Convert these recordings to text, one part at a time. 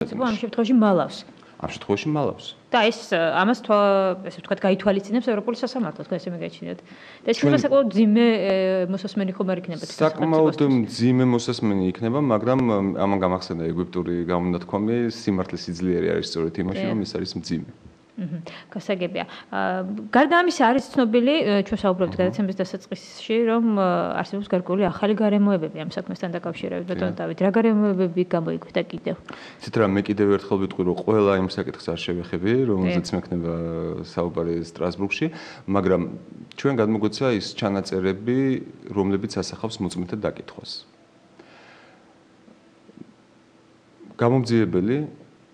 ამ შემთხვევაში მალავს. ამ შემთხვევაში მალავს. და ეს ამას ესე ვთქვათ, გაითვალისწინებს ევროპული სასამართლო, თქვენ ესე მიგეჩნიათ. და ეს იქნება საკმაოდ მძიმე მოსასმენი ხომ არ იქნება თვითონ საკმაოდ მძიმე მოსასმენი იქნება, მაგრამ ამან გამახსენდა ეგვიპტური გამონათქვამი, სიმართლე სიძლიერე არის სწორედ იმაში, რომ ეს არის მძიმე. გასაგებია. გარდა ამისა არის ცნობილი, ჩვენ საუბრობთ გადაცემის დასაწყისში, რომ არსებობს გარკვეული ახალი გარემოებები ამ საქმესთან დაკავშირებით. ბატონო დავით, რა გარემოებები გამოიკვეთა კიდევ? ისეთ რა მე კიდევ ერთხელ ვიტყვი, რომ ყველა იმ საკითხს არ შევეხები, რომელზეც მექნება საუბარი სტრასბურგში, მაგრამ ჩვენ გადმოგვეცა ის ჩანაწერები, რომლებიც ასახავს მოწმეთა დაკითხვას. გამომძიებელი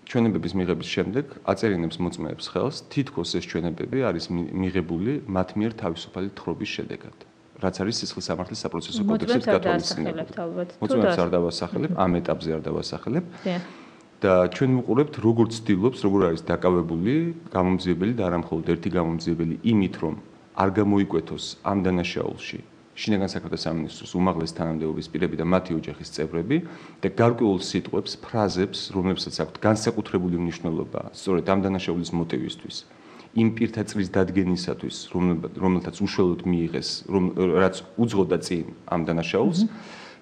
ჩვენებების მიღების შემდეგ აწერინებს მოწმეებს ხელს, თითქოს ეს ჩვენებები არის მიღებული მათ მიერ თავისუფალი თხრობის შედეგად, რაც არის სისხლის სამართლის საპროცესო კოდექსით გათვალისწინებული. მოწმეებს არ დავასახელებ, ამ ეტაპზე არ დავასახელებ. და ჩვენ ვუყურებთ, როგორ ცდილობს, როგორ არის დაკავებული გამომძიებელი და არა მხოლოდ ერთი გამომძიებელი იმით, რომ არ გამოიკვეთოს ამ დანაშაულში შინაგან საქმეთა სამინისტროს უმაღლესი თანამდებობის პირები და მათი ოჯახის წევრები და გარკვეულ სიტყვებს, ფრაზებს, რომლებსაც აქვთ განსაკუთრებული მნიშვნელობა, სწორედ ამ დანაშაულის მოტივისთვის, იმ პირთა წრის დადგენისათვის, რომელთაც უშუალოდ მიიღეს, რაც უძღოდა წინ ამ დანაშაულს,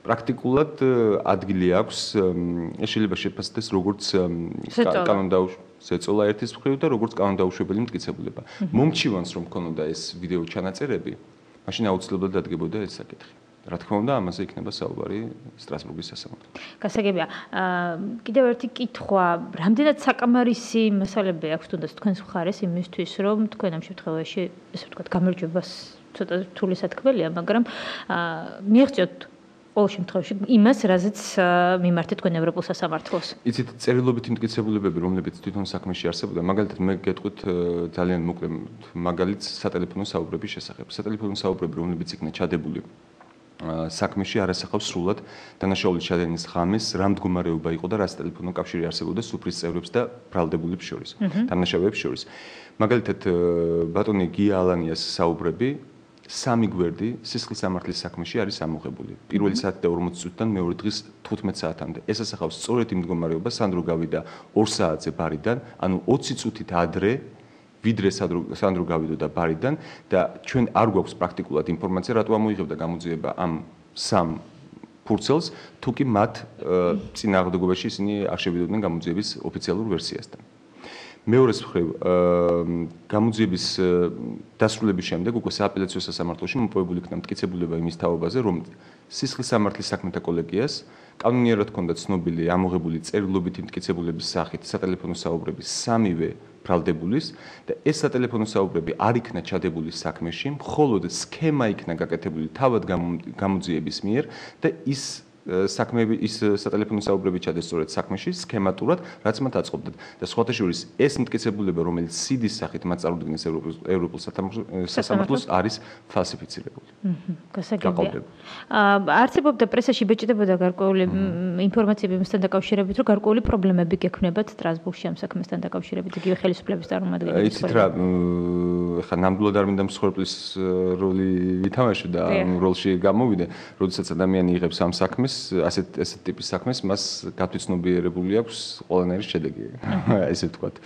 პრაქტიკულად ადგილი აქვს, ეს შეიძლება შეფასდეს როგორც კანონდაუშვებელი ერთის მხრივ და როგორც კანონდაუშვებელი მტკიცებულება. მომჩივანს, რომ ქონოდა ეს ვიდეო ჩანაწერები, მაშინ აუცილებლად დადგებოდა ეს საკითხი. რა თქმა უნდა, ამაზე იქნება საუბარი სტრასბურგის სასამართლოში. გასაგებია. კიდევ ერთი კითხვა, რამდენად საკამარისი მასალები აქვს თუნდაც თქვენს მხარეს იმისთვის, რომ თქვენ ამ შემთხვევაში, ესე ვთქვათ, გამარჯვებას ცოტა რთული სათქმელია, მაგრამ მიაღწიოთ ყოველ შემთხვევაში იმას, რაზეც მიმართეთ თქვენ ევროპულ სასამართლოს. იცით, წერილობითი მტკიცებულებები, რომლებიც თვითონ საქმეში არსებობდა, მაგალითად მე გეტყვით ძალიან მოკლე მაგალითს სატელეფონო საუბრების შესახებ. სატელეფონო საუბრები, რომლებიც იქნა ჩადებული საქმეში არასახავს სრულად დანაშაულის ჩადენის ღამეს რა მდგომარეობა იყო და რა სატელეფონო კავშირი არსებობდა სუფრის წევრებს და ბრალდებულებს შორის, დანაშაულებს შორის. მაგალითად, ბატონი გია ალანიას საუბრები 3 გვერდი სისხლის სამართლის საქმეში არის ამოღებული. პირველი საათი და 40 წუთიდან მეორე დღის 15 საათამდე. ეს ასახავს სწორედ იმ მდგომარეობას, სანდრო გავიდა 2 საათზე ბარიდან, ანუ 20 წუთით ადრე, ვიდრე სანდრო გავიდოდა ბარიდან და ჩვენ არ გვაქვს პრაქტიკულად ინფორმაცია, რატო ამოიღებდა გამოძიება ამ 3 ფურცელს, თუ კი მათ წინააღმდეგობაში ისინი არ შევიდოდნენ გამოძიების ოფიციალურ ვერსიასთან. მეორეს მხრივ, გამოძიების დასრულების შემდეგ უკვე სააპელაციო სასამართლოში მოპოვებული იქნა მტკიცებულება იმის თაობაზე, რომ სისხლის სამართლის საქმეთა კოლეგიას კანონიერად ჰქონდა ცნობილი ამოღებული წერილობითი მტკიცებულების სახით სატელეფონო საუბრების 3-ვე ბრალდებულის და ეს სატელეფონო საუბრები არ იქნა ჩადებული საქმეში, მხოლოდ სქემა იქნა გაკეთებული თავად გამოძიების მიერ და ის საქმეები ის სატელეფონო საუბრები ჩადეს სწორედ საქმეში სქემატურად, რაც მათ აწყობდათ. და სხვათა შორის ეს მტკიცებულება, რომელიც სიდის სახით მათ წარუდგინეს ევროპულ სასამართლოს, არის ფალსიფიცირებული. გასაგებია. არსებობდა პრესაში ბეჭდებოდა გარკვეული ინფორმაციები იმასთან დაკავშირებით, რომ გარკვეული პრობლემები გექნებათ სტრასბურგში ამ საქმესთან დაკავშირებით, იგივე ხელისუფლების წარმომადგენლების. იცით რა, ხა ნამდვილად არ მინდა მსხვერპლის როლი ვითამაშო და ამ როლში გამოვიდე, როდესაც ადამიანი იღებს ამ საქმეს ასეთ ტიპის საქმეს მას გათვითცნობიერებული აქვს ყველანაირი შედეგი, ესე ვთქვათ.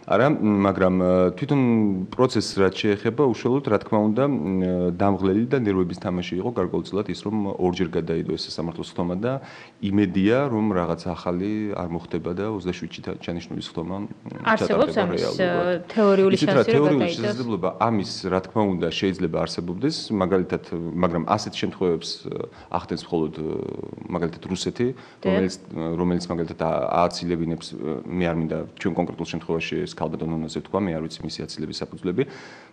არა, მაგრამ თვითონ პროცესს რაც შეეხება, უშუალოდ რა თქმა უნდა, დამღლელი და ნერვების თამაში იყო გარკვეულწილად ის, რომ ორჯერ გადაიდო ეს სასამართლოს ხტომა და იმედია, რომ რაღაც ახალი არ მოხდება და 27-ში ჩანიშნულის ხტომა არსებობს ამის თეორიული შანსი, რომ თეორიული შესაძლებლობა ამის, რა თქმა უნდა, შეიძლება არსებობდეს, მაგალითად, მაგრამ ასეთ შემთხვევებს ახდენს მხოლოდ მაგალითად რუსეთი, რომელიც მაგალითად ააცილებინებს, მე არ მინდა ჩვენ კონკრეტულ შემთხვევაში კალბატონონოზე თქვა, მე არ ვიცი მისი აცილების საფუძვლები.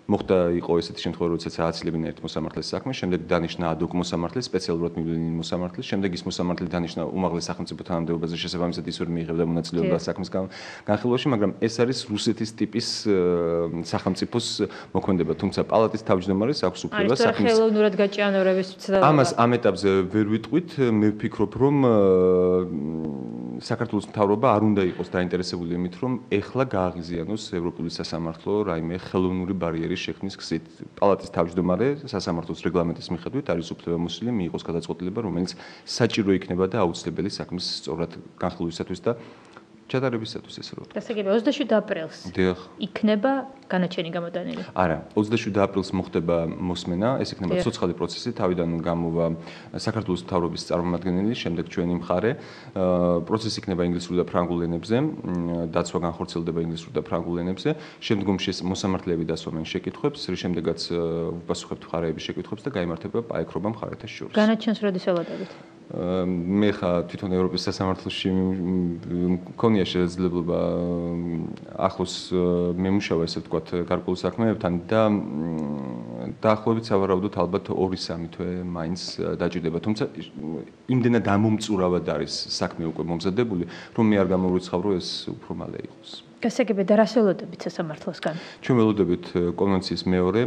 მოხდა იყო ესეთი შემთხვევა, როდესაც ააცილებინა ერთ მოსამართლეს საქმე, შემდეგ დანიშნა ადოკ მოსამართლეს, სპეციალურად მივლინი მოსამართლეს, შემდეგ ის მოსამართლე დანიშნა უმაღლეს სახელმწიფო თანამდებობაზე, შესაბამისად ის ვერ მიიღებდა მონაწილეობა საქმის განხილვაში, მაგრამ ეს არის რუსეთის ტიპის სახელმწიფოს მოქმედება, თუმცა პალატის თავმჯდომარეს აქვს უფლება საქმის ხელოვნურად გაჭიანურების ცდელობა. ამას ამ ეტაპზე ვერ ვიტყვით, მე ვფიქრობ, რომ საქართველოს მთავრობა არ უნდა იყოს დაინტერესებული იმით, რომ ეხლა გააღიზიანოს ევროპული სასამართლო რაიმე ხელოვნური ბარიერის შექმნის გზით. პალატის თავმჯდომარე სასამართლოს რეგლამენტის მიხედვით არის უფლებამოსილი მიიღოს გადაწყვეტილება, რომელიც საჭირო იქნება და აუცილებელი საქმის სწორად განხილვისათვის და ჩატარებისათვის ესე რომ. გასაგებია 27 აპრილს იქნება განაჩენი გამოტანილი. არა, 27 აპრილს მოხდება მოსმენა, ეს იქნება ცოცხალი პროცესი, თავიდან გამოვა საქართველოს მთავრობის წარმომადგენელი, შემდეგ ჩვენი მხარე. პროცესი იქნება ინგლისურ და ფრანგულ ენებზე, დაცვა განხორციელდება ინგლისურ და ფრანგულ ენებზე. შემდგომში მოსამართლეები დასვამენ შეკითხვებს, რის შემდეგაც უპასუხებთ მხარეების შეკითხვებს და გაიმართება პაექრობა მხარეთა შორის. განაჩენს როდის ელოდებით? მე ხა თვითონ ევროპის სასამართლოში მქონია შესაძლებლობა ახლოს მემუშავა ესე ვთქვათ გარკვეულ საქმეებთან და დაახლოებით სავარაუდოდ ალბათ 2-3 თვე მაინც დაჭირდება. თუმცა იმდენად ამომწურავად არის საქმე უკვე მომზადებული, რომ მე არ გამოვიცხავ, რომ ეს უფრო მალე იყოს. გასაგებია და რას ველოდებით სასამართლოსგან? ჩვენ ველოდებით კონვენციის მეორე,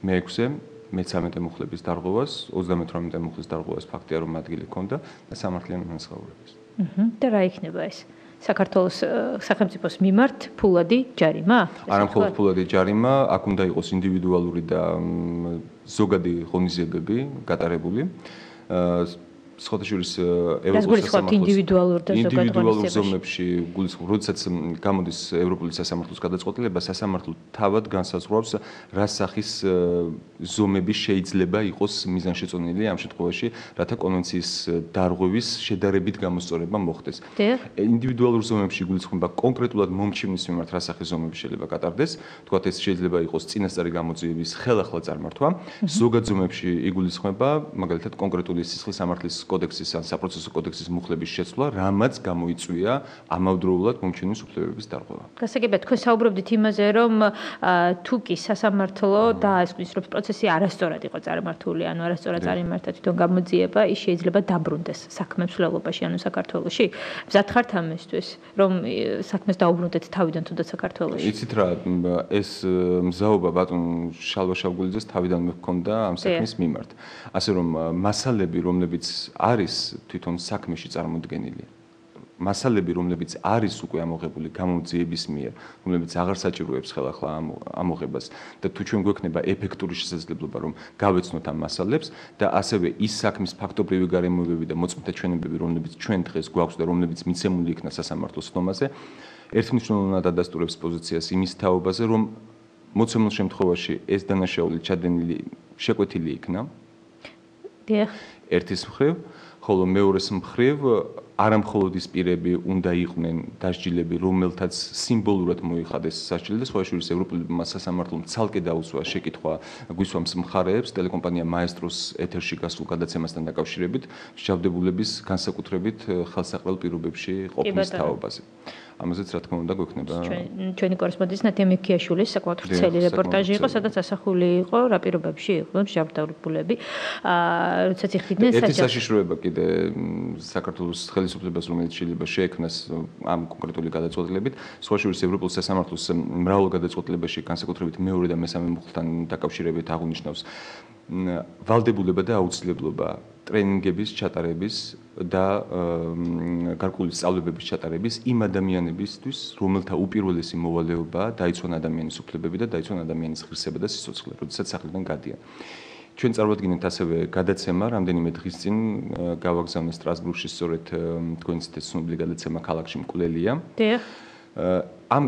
მე-6 მე-13 მუხლების დარღვევას, 38 მუხლის დარღვევას ფაქტია რომ ადგილი ჰქონდა და სამართლიან განსხვავებას. და რა იქნება ეს? საქართველოს სახელმწიფოს მიმართ ფულადი ჯარიმა? არა მხოლოდ ფულადი ჯარიმა, აქ უნდა იყოს ინდივიდუალური და ზოგადი ღონისძიებები გატარებული. სხვადასხვა ევროპის ინდივიდუალურ ზომებში გულისხმობ, როდესაც გამოდის ევროპული სასამართლოს გადაწყვეტილება, სასამართლო თავად განსაზღვრავს, რა სახის ზომები შეიძლება იყოს მიზანშეწონილი ამ შემთხვევაში, რათა კონვენციის დარღვევის შედარებით გამოსწორება მოხდეს. ინდივიდუალურ ზომებში გულისხმობა კონკრეტულად მომჩივნის მიმართ რა სახის ზომები შეიძლება გატარდეს, თქვათ ეს შეიძლება იყოს წინასწარი გამოძიების ხელახლა წარმართვა, ზოგად ზომებში იგულისხმება, მაგალითად კონკრეტული სისხლის სამართლის კოდექსის ან საპროცესო კოდექსის მუხლების შეცვლა, რამაც გამოიწვია ამავდროულად მომჩივნის უფლებების დარღვევა. გასაგებია, თქვენ საუბრობდით იმაზე, რომ თუ კი სასამართლო დაასკვნის, რომ პროცესი არასწორად იყო წარმართული, ანუ არასწორად წარიმართა თვითონ გამოძიება, ის შეიძლება დაბრუნდეს საქმე მსვლელობაში, ანუ საქართველოში. მზად ხართ ამისთვის, რომ საქმეს დაუბრუნდეთ თავიდან თუნდაც საქართველოში? იცით რა, ეს მზაობა ბატონ შალვა-შავგულიძეს თავიდანვე ჰქონდა ამ საქმის მიმართ. ასე რომ მასალები, რომლებიც არის თვითონ საქმეში წარმოდგენილი. მასალები, რომლებიც არის უკვე ამოღებული გამოძიების მიერ, რომლებიც აღარ საჭიროებს ხელახლა ამოღებას და თუ ჩვენ გვექნება ეფექტური შესაძლებლობა, რომ გავეცნოთ ამ მასალებს და ასევე ის საქმის ფაქტობრივი გარემოებები და მოწმეთა ჩვენებები, რომლებიც ჩვენ დღეს გვაქვს და რომლებიც მიცემული იქნა სასამართლოს ხდომაზე, ერთმნიშვნელოვნად ადასტურებს პოზიციას იმის თაობაზე, რომ მოცემულ შემთხვევაში ეს დანაშაული ჩადენილი შეკვეთილი იქნა. ერთის მხრივ, ხოლო მეორეს მხრივ არამხოლოდ ის პირები უნდა იყვნენ დასჯილები, რომელთაც სიმბოლურად მოიხადეს სასჯელი და სხვა შორის ევროპულმა სასამართლომ ცალკე დაუსვა შეკითხვა გვისვამს მხარეებს ტელეკომპანია მაესტროს ეთერში გასულ გადაცემასთან დაკავშირებით მსჯავრდებულების განსაკუთრებით ხელსაყრელ პირობებში ყოფნის თაობაზე. ამაზეც რა თქმა უნდა გვექნება ჩვენი კორესპონდენტი ნატია მიქიაშვილის საკმაოდ ვრცელი რეპორტაჟი იყო, სადაც ასახული იყო რა პირობებში იყვნენ მსჯავრდებულები. როდესაც იხდიდნენ ერთი საშიშროება კიდე საქართველოს ხელისუფლებას, რომელიც შეიძლება შეექმნას ამ კონკრეტული გადაწყვეტილებით, სხვა შორის ევროპულ სასამართლოს მრავალ გადაწყვეტილებაში განსაკუთრებით მეორე და მესამე მუხლთან დაკავშირებით აღნიშნავს ვალდებულება და აუცილებლობა ტრენინგების ჩატარების და გარკვეული სწავლებების ჩატარების იმ ადამიანებისთვის, რომელთა უპირველესი მოვალეობაა დაიცვან ადამიანის უფლებები და დაიცვან ადამიანის ღირსება და სიცოცხლე, როდესაც სახლიდან გადიან. ჩვენ წარვადგინეთ ასევე გადაცემა, რამდენიმე დღის წინ გავაგზავნე სტრასბურგში, სწორედ თქვენს ცნობილი გადაცემა ქალაქში მკვლელია. ამ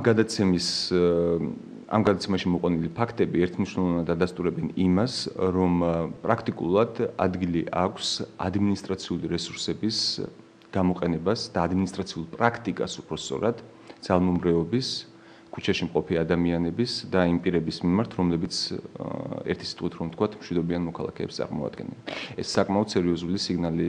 გადაცემაში მოყვანილი ფაქტები ერთმნიშვნელოვნად ადასტურებენ იმას, რომ პრაქტიკულად ადგილი აქვს ადმინისტრაციული რესურსების გამოყენებას და ადმინისტრაციულ პრაქტიკას უფრო სწორად ძალმომრეობის, ქუჩაში მყოფი ადამიანების და იმ პირების მიმართ, რომლებიც ერთი სიტყვით რომ ვთქვათ, მშვიდობიან მოქალაქეებს წარმოადგენენ. ეს საკმაოდ სერიოზული სიგნალი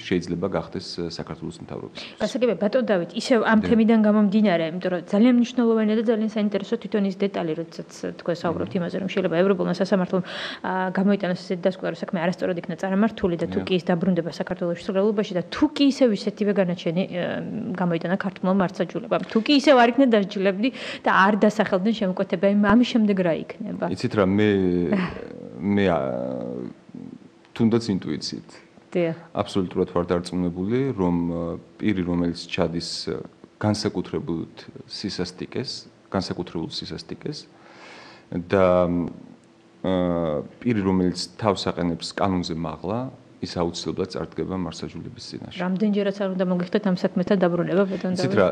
შეიძლება გახდეს საქართველოს მთავრობის. გასაგებია, ბატონ დავით, ისევ ამ თემიდან გამომდინარე, იმიტომ რომ ძალიან მნიშვნელოვანია და ძალიან საინტერესო თვითონ ის დეტალი, როდესაც თქვენ საუბრობთ იმაზე, რომ შეიძლება ევროპულმა სასამართლომ გამოიტანოს ესეთი დასკვნა, რომ საქმე არასწორად იქნა წარმართული და თუ კი ის დაბრუნდება საქართველოს შესრულებაში და თუ კი ისევ ისეთივე განაჩენი გამოიტანა ქართულმა მართლმსაჯულებამ, თუ კი ისევ არ იქნა დასჯილებული და არ დასახელდნენ შემოკვეთება, ამის შემდეგ რა იქნება? იცით რა, მე თუნდაც ინტუიციით. აბსოლუტურად ვარ დარწმუნებული, რომ პირი, რომელიც ჩადის განსაკუთრებულ სისასტიკეს და პირი, რომელიც თავს აყენებს კანონზე მაღლა, ის აუცილებლად წარდგება მარსაჯულების წინაშე. რამდენჯერაც არ უნდა მოგიხდეთ ამ საქმესთან დაბრუნება ბატონ დავით? იცით რა,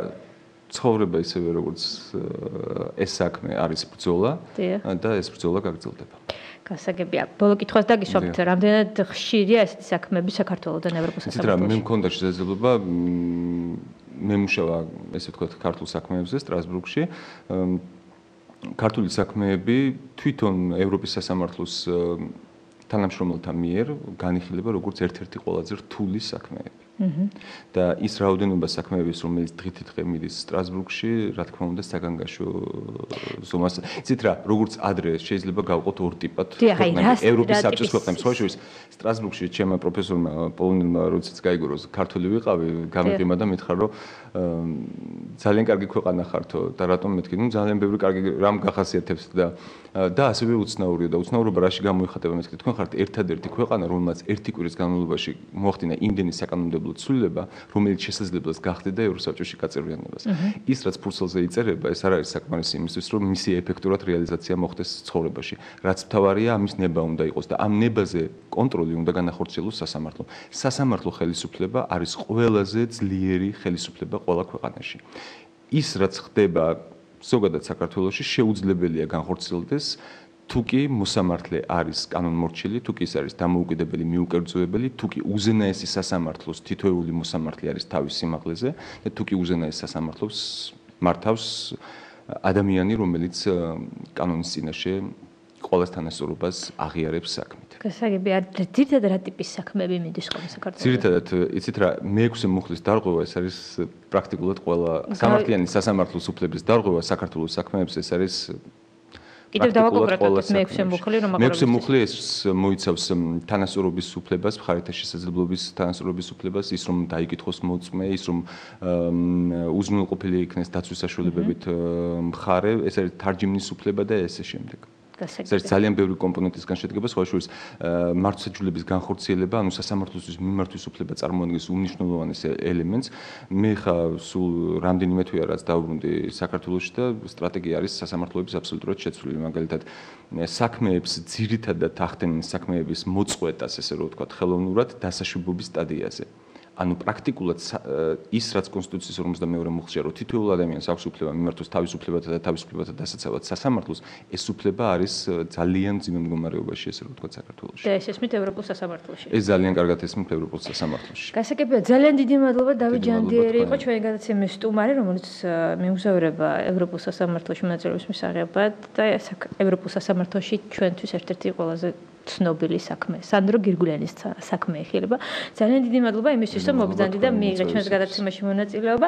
ცხოვრება ისევე როგორც ეს საქმე არის ბრძოლა და ეს ბრძოლა გაგრძელდება. გასაგებია. ბოლო კითხვას დაგისვამთ, რამდენად ხშირია ესეთი საქმეები საქართველოსთან ევროპულ სასამართლოში? იცით რა, მე მქონდა შესაძლებლობა მემუშავა, ესე ვთქვათ, ქართულ საქმეებზე სტრასბურგში. ქართული საქმეები თვითონ ევროპის სასამართლოს თანამშრომელთა მიერ განიხილება როგორც ერთ-ერთი ყველაზე რთული საქმეები. და ის რაოდენობა საქმეების, რომელიც დღითიდღე მიდის სტრასბურგში, რა თქმა უნდა, საგანგაშო ზომას. იცით რა, როგორც ადრე შეიძლება გავყოთ ორ ტიპად ევროპის საბჭოს ქვეყნებს. სხვა შორის სტრასბურგში ჩემმა პროფესორმა პოლონელმა როდესაც გაიგო, ქართველი ვიყავი, გამიყიმა და მითხრა, რომ ძალიან კარგი ქვეყანა ხართო და რატომ მეთქი, ნუ ძალიან ბევრი კარგი რამ გახასიათებს და ასევე უცნაურია და უცნაურობა რაში გამოიხატება მეთქი, თქვენ ხართ ერთადერთი ქვეყანა, რომელმაც ერთი კვირის განმავლობაში მოახდინა იმდენი საკანონმდებლო ცვლილება, რომელიც შესაძლებლად გახდიდა ევროსაბჭოში გაწევრიანებას. ის რაც ფურცელზე იწერება, ეს არ არის საკმარისი იმისთვის, რომ მისი ეფექტურად რეალიზაცია მოხდეს ცხოვრებაში. რაც მთავარია, ამის ნება უნდა იყოს და ამ ნებაზე კონტროლი უნდა განახორციელოს სასამართლომ. სასამართლო ხელისუფლება არის ყველაზე ძლიერი ხელისუფლება ყველა ქვეყანაში. ის რაც ხდება ზოგადად საქართველოში შეუძლებელია განხორციელდეს თუ კი მოსამართლე არის კანონმორჩილი, თუ კი ის არის დამოუკიდებელი მიუკერძოებელი, თუ კი უზენაესი სასამართლოს თითოეული მოსამართლე არის თავის სიმაღლეზე და თუ კი უზენაეს სასამართლოს მართავს ადამიანი, რომელიც კანონის წინაშე ყოველს თანასწორობას აღიარებს საქმით. გასაგებია, ძირითადად რა ტიპის საქმეები მიდის ხოლმე საქართველოში? ძირითადად, იცით რა, მე-6 მუხლის დარღვევა ეს არის პრაქტიკულად ყველა სამართლიანი სასამართლოს უფლების დარღვევა საქართველოს საქმეებს ეს არის კიდევ დავაკონკრეტოთ მე-6 მუხლი რომ მე-6 მუხლი ეს მოიცავს თანასწორობის უფლებას, მხარეთა შესაძლებლობის თანასწორობის უფლებას, ის რომ დაიკითხოს მოწმე, ის რომ უზრუნველყოფილი იქნეს დაცვის საშუალებებით მხარე, ეს არის თარჯიმნის უფლება და ესე შემდეგ. ეს არის ძალიან ბევრი კომპონენტისგან შედგება, სხვა შორის მართლმსაჯულების განხორციელება, ანუ სასამართლოსთვის მიმართვის უფლება წარმოადგენს უმნიშვნელოვანეს ელემენტს. მე ხა სულ რამდენიმე თვეა რაც დავბრუნდი საქართველოში და სტრატეგია არის სასამართლოების აბსოლუტურად შეცვლილი. მაგალითად, საქმეებს ძირითადად ახდენენ საქმეების მოწყვეტას, ესე რომ ვთქვათ, ხელოვნურად დასაშვებობის სტადიაზე. ანუ პრაქტიკულად ის რაც კონსტიტუციის 52 მუხლშია, რომ თითოეულ ადამიანს აქვს უფლება მიმართოს თავისუფლებათა და თავისუფლებათა დასაცავად სასამართლოს, ეს უფლება არის ძალიან ძიმე მდგომარეობაში, ესე რომ ვთქვათ, საქართველოში. და ეს ესმით ევროპულ სასამართლოში. ეს ძალიან კარგად ესმით ევროპულ სასამართლოში. გასაგებია, ძალიან დიდი მადლობა დავით ჯანდიერი იყო ჩვენი გადაცემის სტუმარი, რომელიც მიუგზავრება ევროპულ სასამართლოში მონაწილეობის მისაღებად და ევროპულ სასამართლოში ჩვენთვის ერთ-ერთი ყველაზე ცნობილი საქმე. სანდრო გირგულიანის საქმე ეხება. ძალიან დიდი მადლობა იმისთვის, რომ მოგზავნით და მიიღეთ ჩვენს გადაცემაში მონაწილეობა.